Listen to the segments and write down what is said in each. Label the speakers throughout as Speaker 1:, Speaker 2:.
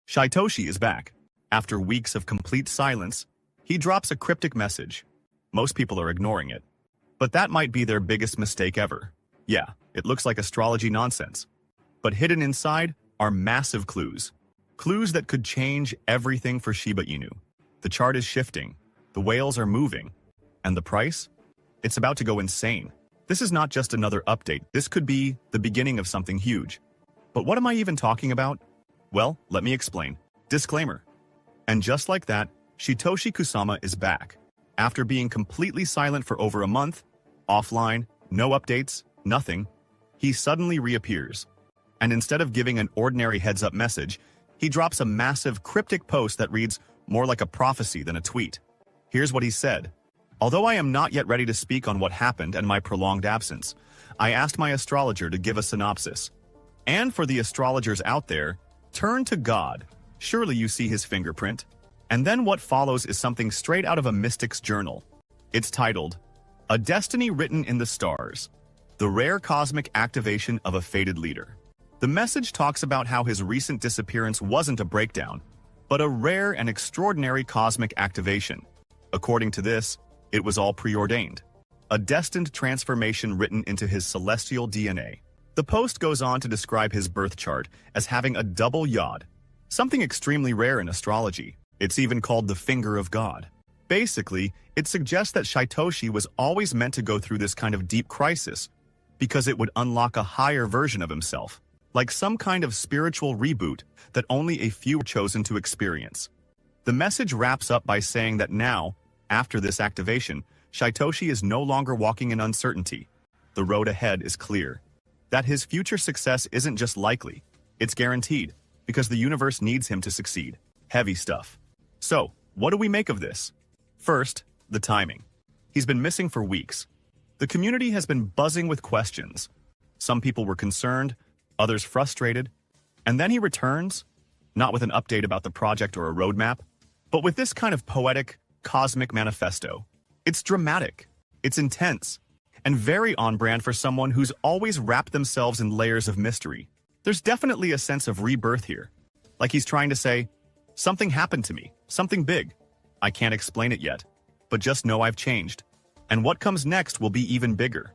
Speaker 1: Shytoshi is back. After weeks of complete silence, he drops a cryptic message. Most people are ignoring it. But that might be their biggest mistake ever. Yeah, it looks like astrology nonsense. But hidden inside are massive clues. Clues that could change everything for Shiba Inu. The chart is shifting, the whales are moving, and the price? It's about to go insane. This is not just another update, this could be the beginning of something huge. But what am I even talking about? Well, let me explain. Disclaimer. And just like that, Shytoshi Kusama is back. After being completely silent for over a month, offline, no updates, nothing, he suddenly reappears. And instead of giving an ordinary heads-up message, he drops a massive cryptic post that reads more like a prophecy than a tweet. Here's what he said. Although I am not yet ready to speak on what happened and my prolonged absence, I asked my astrologer to give a synopsis. And for the astrologers out there, turn to God. Surely you see his fingerprint. And then what follows is something straight out of a mystic's journal. It's titled, A Destiny Written in the Stars, the rare cosmic activation of a fated leader. The message talks about how his recent disappearance wasn't a breakdown, but a rare and extraordinary cosmic activation. According to this, it was all preordained. A destined transformation written into his celestial DNA. The post goes on to describe his birth chart as having a double yod, something extremely rare in astrology. It's even called the finger of God. Basically, it suggests that Shytoshi was always meant to go through this kind of deep crisis because it would unlock a higher version of himself, like some kind of spiritual reboot that only a few were chosen to experience. The message wraps up by saying that now, after this activation, Shytoshi is no longer walking in uncertainty. The road ahead is clear. That his future success isn't just likely, it's guaranteed, because the universe needs him to succeed. Heavy stuff. So, what do we make of this? First, the timing. He's been missing for weeks. The community has been buzzing with questions. Some people were concerned, others frustrated. And then he returns, not with an update about the project or a roadmap, but with this kind of poetic, cosmic manifesto. It's dramatic, it's intense, and very on-brand for someone who's always wrapped themselves in layers of mystery. There's definitely a sense of rebirth here. Like he's trying to say, something happened to me, something big. I can't explain it yet, but just know I've changed. And what comes next will be even bigger.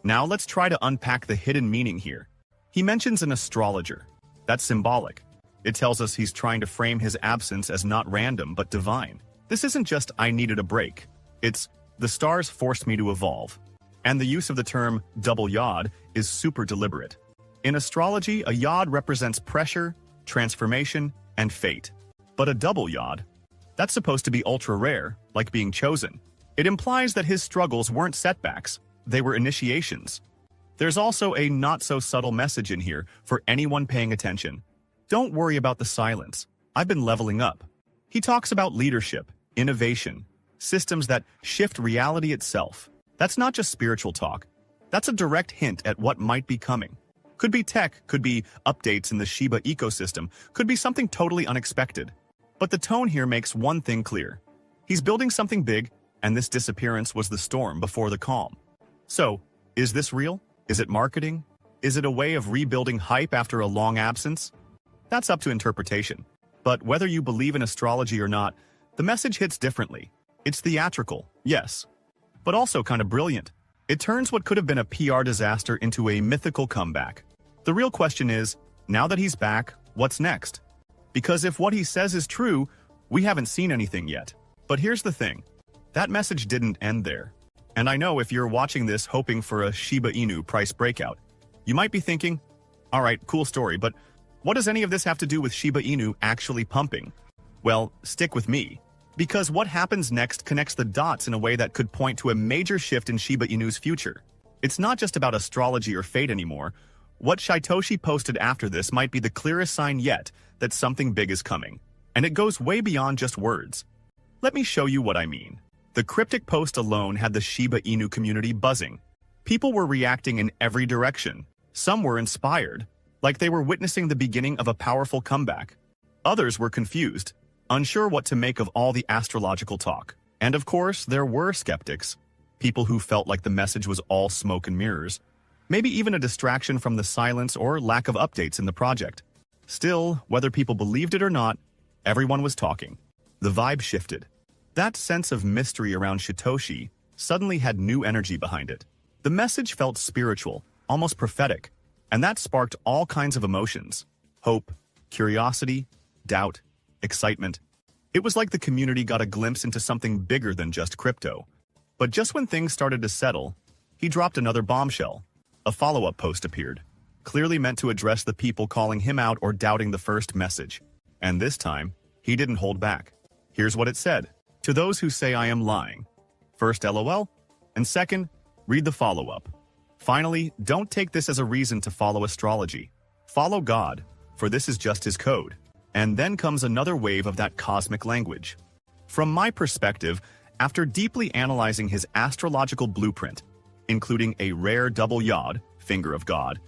Speaker 1: Now let's try to unpack the hidden meaning here. He mentions an astrologer. That's symbolic. It tells us he's trying to frame his absence as not random but divine. This isn't just I needed a break. It's the stars forced me to evolve. And the use of the term double yod is super deliberate. In astrology, a yod represents pressure, transformation, and fate. But a double yod, that's supposed to be ultra rare, like being chosen. It implies that his struggles weren't setbacks, they were initiations. There's also a not-so-subtle message in here for anyone paying attention. Don't worry about the silence. I've been leveling up. He talks about leadership, innovation, systems that shift reality itself. That's not just spiritual talk. That's a direct hint at what might be coming. Could be tech, could be updates in the Shiba ecosystem, could be something totally unexpected. But the tone here makes one thing clear. He's building something big, and this disappearance was the storm before the calm. So, is this real? Is it marketing? Is it a way of rebuilding hype after a long absence? That's up to interpretation. But whether you believe in astrology or not, the message hits differently. It's theatrical, yes, but also kind of brilliant. It turns what could have been a PR disaster into a mythical comeback. The real question is, now that he's back, what's next? Because if what he says is true, we haven't seen anything yet. But here's the thing. That message didn't end there. And I know if you're watching this hoping for a Shiba Inu price breakout, you might be thinking, alright, cool story, but what does any of this have to do with Shiba Inu actually pumping? Well, stick with me. Because what happens next connects the dots in a way that could point to a major shift in Shiba Inu's future. It's not just about astrology or fate anymore. What Shytoshi posted after this might be the clearest sign yet that something big is coming. And it goes way beyond just words. Let me show you what I mean. The cryptic post alone had the Shiba Inu community buzzing. People were reacting in every direction. Some were inspired, like they were witnessing the beginning of a powerful comeback. Others were confused, unsure what to make of all the astrological talk. And of course, there were skeptics, people who felt like the message was all smoke and mirrors, maybe even a distraction from the silence or lack of updates in the project. Still, whether people believed it or not, everyone was talking. The vibe shifted. That sense of mystery around Shytoshi suddenly had new energy behind it. The message felt spiritual, almost prophetic, and that sparked all kinds of emotions: hope, curiosity, doubt, excitement. It was like the community got a glimpse into something bigger than just crypto. But just when things started to settle, he dropped another bombshell. A follow-up post appeared, clearly meant to address the people calling him out or doubting the first message. And this time, he didn't hold back. Here's what it said: "To those who say I am lying. First, LOL, and second, read the follow-up. Finally, don't take this as a reason to follow astrology. Follow God, for this is just his code." And then comes another wave of that cosmic language. From my perspective, after deeply analyzing his astrological blueprint, including a rare double yod, finger of God,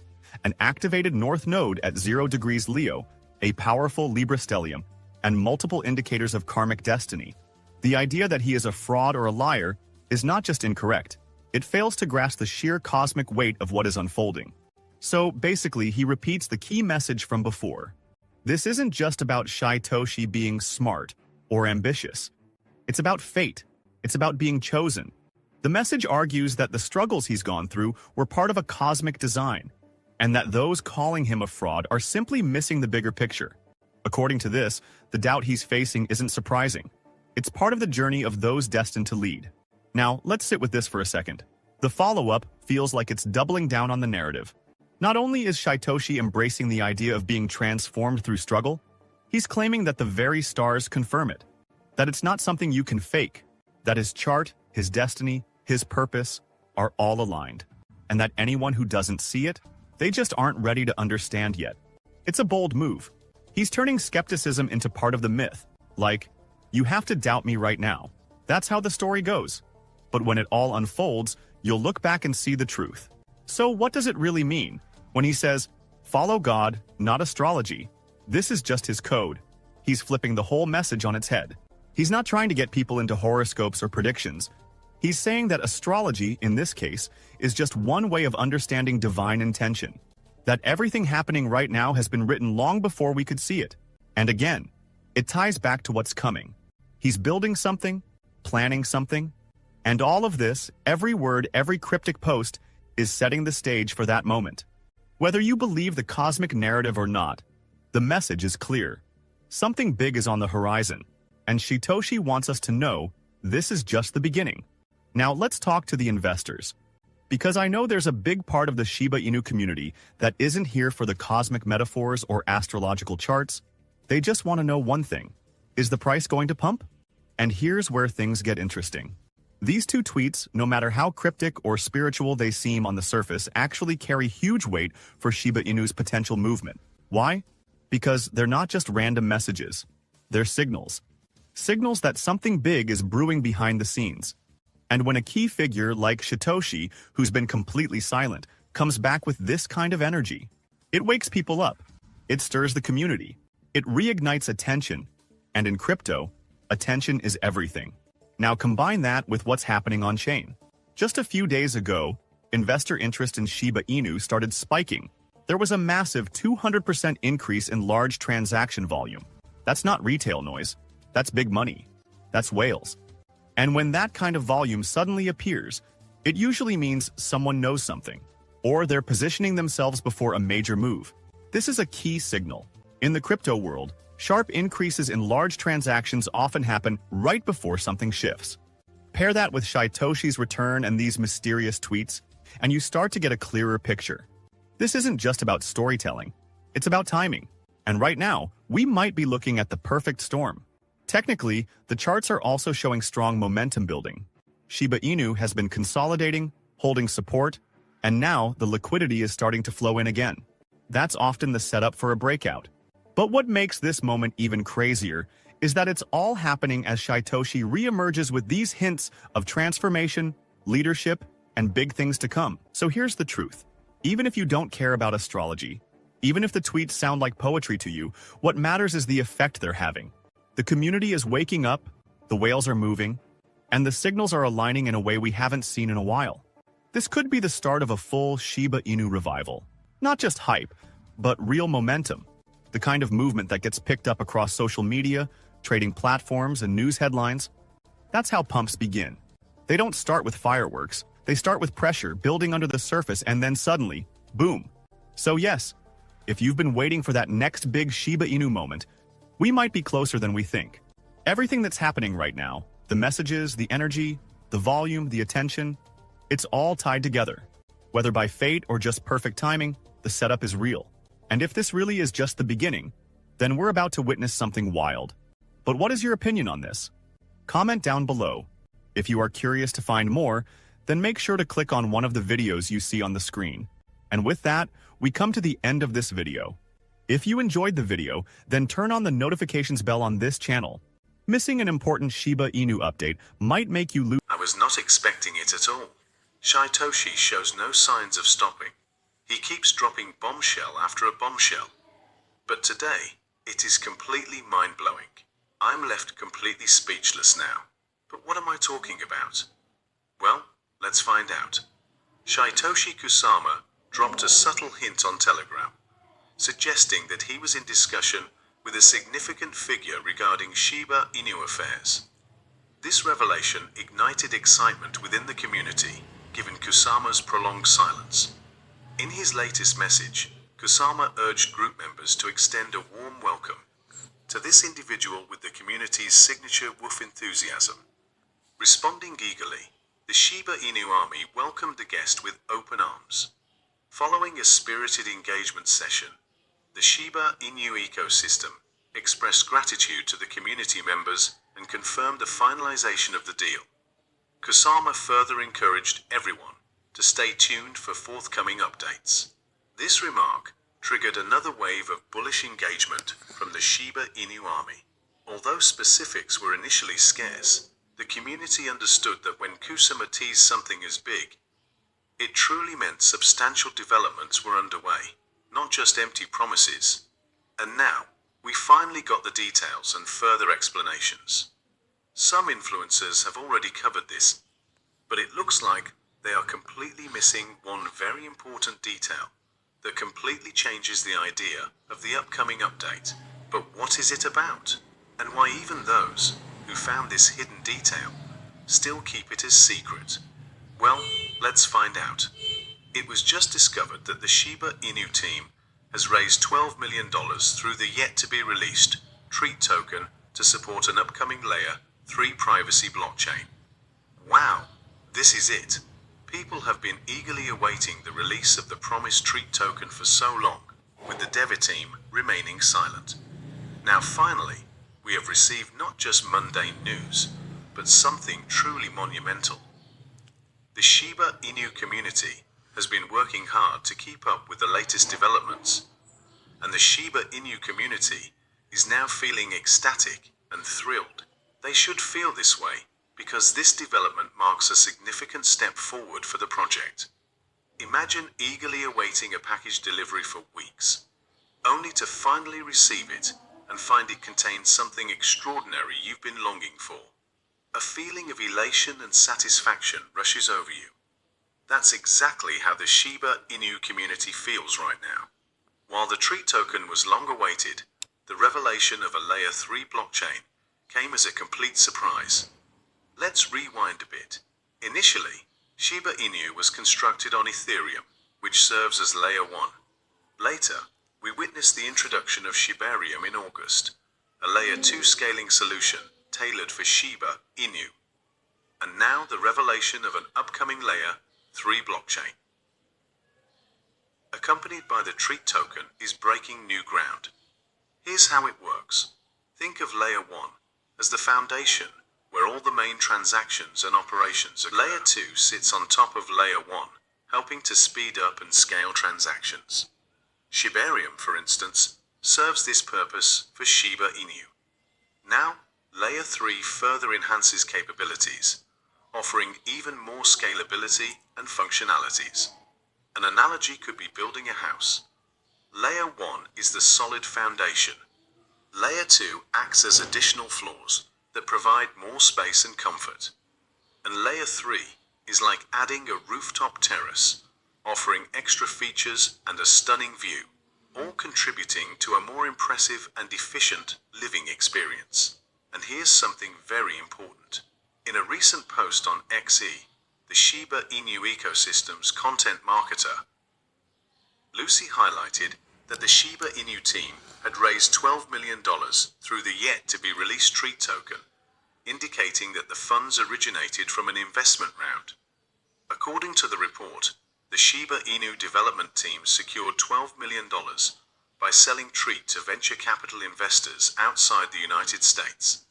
Speaker 1: an activated north node at 0 degrees Leo, a powerful Libra stellium, and multiple indicators of karmic destiny, the idea that he is a fraud or a liar is not just incorrect, it fails to grasp the sheer cosmic weight of what is unfolding. So basically, he repeats the key message from before. This isn't just about Shytoshi being smart or ambitious. It's about fate. It's about being chosen. The message argues that the struggles he's gone through were part of a cosmic design, and that those calling him a fraud are simply missing the bigger picture. According to this, the doubt he's facing isn't surprising. It's part of the journey of those destined to lead. Now, let's sit with this for a second. The follow-up feels like it's doubling down on the narrative. Not only is Shytoshi embracing the idea of being transformed through struggle, he's claiming that the very stars confirm it. That it's not something you can fake. That his chart, his destiny, his purpose are all aligned. And that anyone who doesn't see it, they just aren't ready to understand yet. It's a bold move. He's turning skepticism into part of the myth. Like, you have to doubt me right now. That's how the story goes. But when it all unfolds, you'll look back and see the truth. So what does it really mean when he says, follow God, not astrology? This is just his code. He's flipping the whole message on its head. He's not trying to get people into horoscopes or predictions. He's saying that astrology, in this case, is just one way of understanding divine intention. That everything happening right now has been written long before we could see it. And again, it ties back to what's coming. He's building something, planning something, and all of this, every word, every cryptic post, is setting the stage for that moment. Whether you believe the cosmic narrative or not, the message is clear. Something big is on the horizon, and Shytoshi wants us to know this is just the beginning. Now let's talk to the investors. Because I know there's a big part of the Shiba Inu community that isn't here for the cosmic metaphors or astrological charts. They just want to know one thing. Is the price going to pump? And here's where things get interesting. These two tweets, no matter how cryptic or spiritual they seem on the surface, actually carry huge weight for Shiba Inu's potential movement. Why? Because they're not just random messages. They're signals. Signals that something big is brewing behind the scenes. And when a key figure like Shytoshi, who's been completely silent, comes back with this kind of energy, it wakes people up. It stirs the community. It reignites attention. And in crypto, attention is everything. Now combine that with what's happening on-chain. Just a few days ago, investor interest in Shiba Inu started spiking. There was a massive 200% increase in large transaction volume. That's not retail noise. That's big money. That's whales. And when that kind of volume suddenly appears, it usually means someone knows something, or they're positioning themselves before a major move. This is a key signal. In the crypto world, sharp increases in large transactions often happen right before something shifts. Pair that with Shytoshi's return and these mysterious tweets, and you start to get a clearer picture. This isn't just about storytelling, it's about timing. And right now, we might be looking at the perfect storm. Technically, the charts are also showing strong momentum building. Shiba Inu has been consolidating, holding support, and now the liquidity is starting to flow in again. That's often the setup for a breakout. But what makes this moment even crazier is that it's all happening as Shytoshi reemerges with these hints of transformation, leadership, and big things to come. So here's the truth. Even if you don't care about astrology, even if the tweets sound like poetry to you, what matters is the effect they're having. The community is waking up, the whales are moving, and the signals are aligning in a way we haven't seen in a while. This could be the start of a full Shiba Inu revival. Not just hype, but real momentum. The kind of movement that gets picked up across social media, trading platforms, and news headlines. That's how pumps begin. They don't start with fireworks. They start with pressure building under the surface, and then suddenly, boom. So yes, if you've been waiting for that next big Shiba Inu moment, we might be closer than we think. Everything that's happening right now, the messages, the energy, the volume, the attention, it's all tied together. Whether by fate or just perfect timing, the setup is real. And if this really is just the beginning, then we're about to witness something wild. But what is your opinion on this? Comment down below. If you are curious to find more, then make sure to click on one of the videos you see on the screen. And with that, we come to the end of this video. If you enjoyed the video, then turn on the notifications bell on this channel. Missing an important Shiba Inu update might make you lose.
Speaker 2: I was not expecting it at all. Shytoshi shows no signs of stopping. He keeps dropping bombshell after a bombshell. But today, it is completely mind-blowing. I'm left completely speechless now. But what am I talking about? Well, let's find out. Shytoshi Kusama dropped a subtle hint on Telegram, suggesting that he was in discussion with a significant figure regarding Shiba Inu affairs. This revelation ignited excitement within the community, given Kusama's prolonged silence. In his latest message, Kusama urged group members to extend a warm welcome to this individual with the community's signature woof enthusiasm. Responding eagerly, the Shiba Inu army welcomed the guest with open arms. Following a spirited engagement session, the Shiba Inu ecosystem expressed gratitude to the community members and confirmed the finalization of the deal. Kusama further encouraged everyone to stay tuned for forthcoming updates. This remark triggered another wave of bullish engagement from the Shiba Inu army. Although specifics were initially scarce, the community understood that when Kusama teased something as big, it truly meant substantial developments were underway, not just empty promises. And now, we finally got the details and further explanations. Some influencers have already covered this, but it looks like they are completely missing one very important detail that completely changes the idea of the upcoming update. But what is it about? And why even those who found this hidden detail still keep it as secret? Well, let's find out. It was just discovered that the Shiba Inu team has raised $12 million through the yet-to-be-released Treat token to support an upcoming Layer 3 privacy blockchain. Wow, this is it. People have been eagerly awaiting the release of the promised Treat token for so long, with the Deva team remaining silent. Now finally, we have received not just mundane news, but something truly monumental. The Shiba Inu community has been working hard to keep up with the latest developments, and the Shiba Inu community is now feeling ecstatic and thrilled. They should feel this way, because this development marks a significant step forward for the project. Imagine eagerly awaiting a package delivery for weeks, only to finally receive it and find it contains something extraordinary you've been longing for. A feeling of elation and satisfaction rushes over you. That's exactly how the Shiba Inu community feels right now. While the Treat token was long awaited, the revelation of a Layer 3 blockchain came as a complete surprise. Let's rewind a bit. Initially, Shiba Inu was constructed on Ethereum, which serves as Layer 1. Later, we witnessed the introduction of Shibarium in August, a Layer 2 scaling solution tailored for Shiba Inu. And now the revelation of an upcoming Layer 3 blockchain. Accompanied by the Treat token is breaking new ground. Here's how it works. Think of Layer 1 as the foundation where all the main transactions and operations occur. Layer 2 sits on top of Layer 1, helping to speed up and scale transactions. Shibarium, for instance, serves this purpose for Shiba Inu. Now, Layer 3 further enhances capabilities, offering even more scalability and functionalities. An analogy could be building a house. Layer 1 is the solid foundation. Layer 2 acts as additional floors that provide more space and comfort. And Layer 3 is like adding a rooftop terrace, offering extra features and a stunning view, all contributing to a more impressive and efficient living experience. And here's something very important. In a recent post on XE, the Shiba Inu ecosystem's content marketer, Lucy highlighted that the Shiba Inu team had raised $12 million through the yet-to-be-released treat token, indicating that the funds originated from an investment round. According to the report, the Shiba Inu development team secured $12 million by selling treat to venture capital investors outside the United States.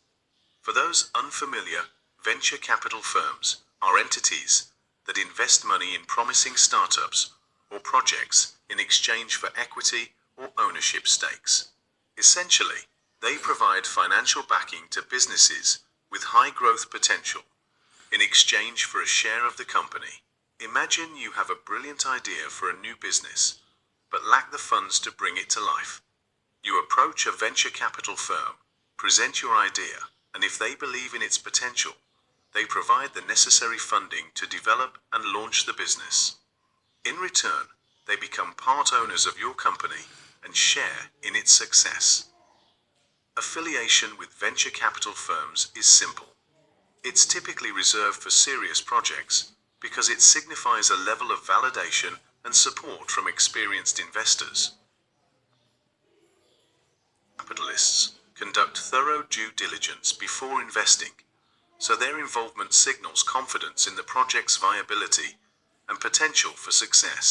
Speaker 2: For those unfamiliar, venture capital firms are entities that invest money in promising startups or projects in exchange for equity or ownership stakes. Essentially, they provide financial backing to businesses with high growth potential in exchange for a share of the company. Imagine you have a brilliant idea for a new business, but lack the funds to bring it to life. You approach a venture capital firm, present your idea, and if they believe in its potential, they provide the necessary funding to develop and launch the business. In return, they become part owners of your company and share in its success. Affiliation with venture capital firms is simple. It's typically reserved for serious projects because it signifies a level of validation and support from experienced investors. Capitalists conduct thorough due diligence before investing, so their involvement signals confidence in the project's viability and potential for success.